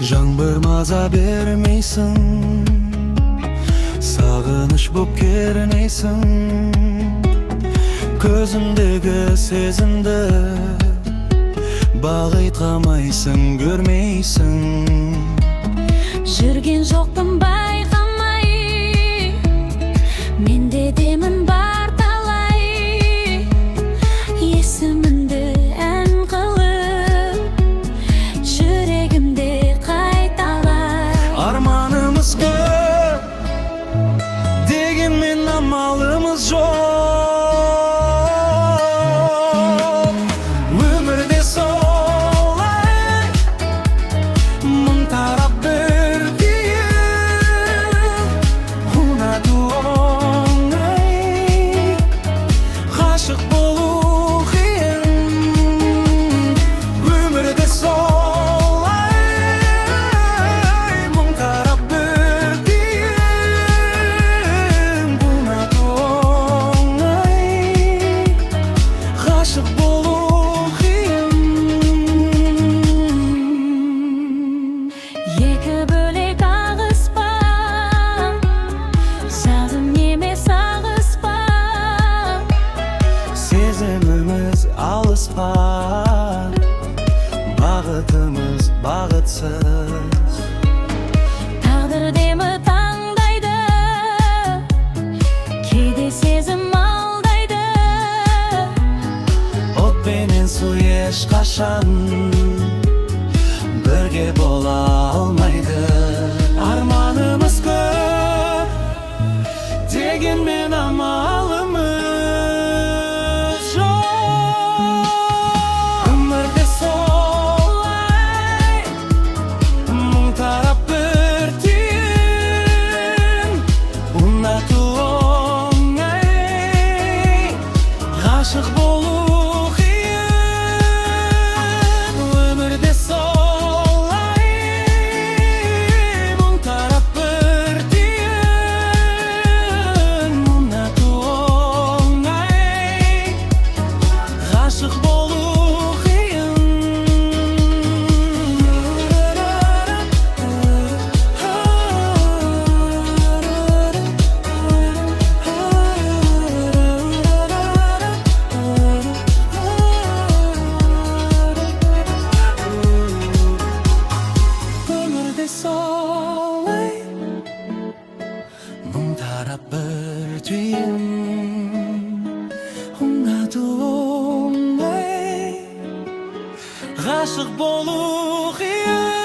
Жаңбыр маза бермейсің, сағыныш боп кернейсің. Көзімдегі сезімді бағыйтқамайсың, көрмейсің. Жүрген жоқпын байқамай, менде демін бар талай. Есіміңді ән қылып, жүрегімде қайталай. Арманымыз көп, дегенмен амалымыз жоқ. Өмірде солай, мың тарап бірдейін. Ұнату оңай, ғашық болу қиын. Өмірде солай, мың тарап бірдейін. Ұнату оңай, ғашық болу қиын. Екі бөлек ағыспа, сағым емес ағыспа. Сезіміміз алыспа, бағытымыз бағытсыз. Тағдыр демі таңдайды, кейде сезім алдайды. От пенен су ешқашан бірге бола алмайды. Арманымыз көп, дегенмен амалымыз жоқ. Өмірде солай, мың тарап бірдейін. Ұнату оңай, ғашық болу қиын. Өмірде солай, мың тарап бірдейін. Ұнату оңай, ғашық болу қиын. Өмірде солай, мың тарап бір түйін. Ұнату оңай, ғашық болу қиын.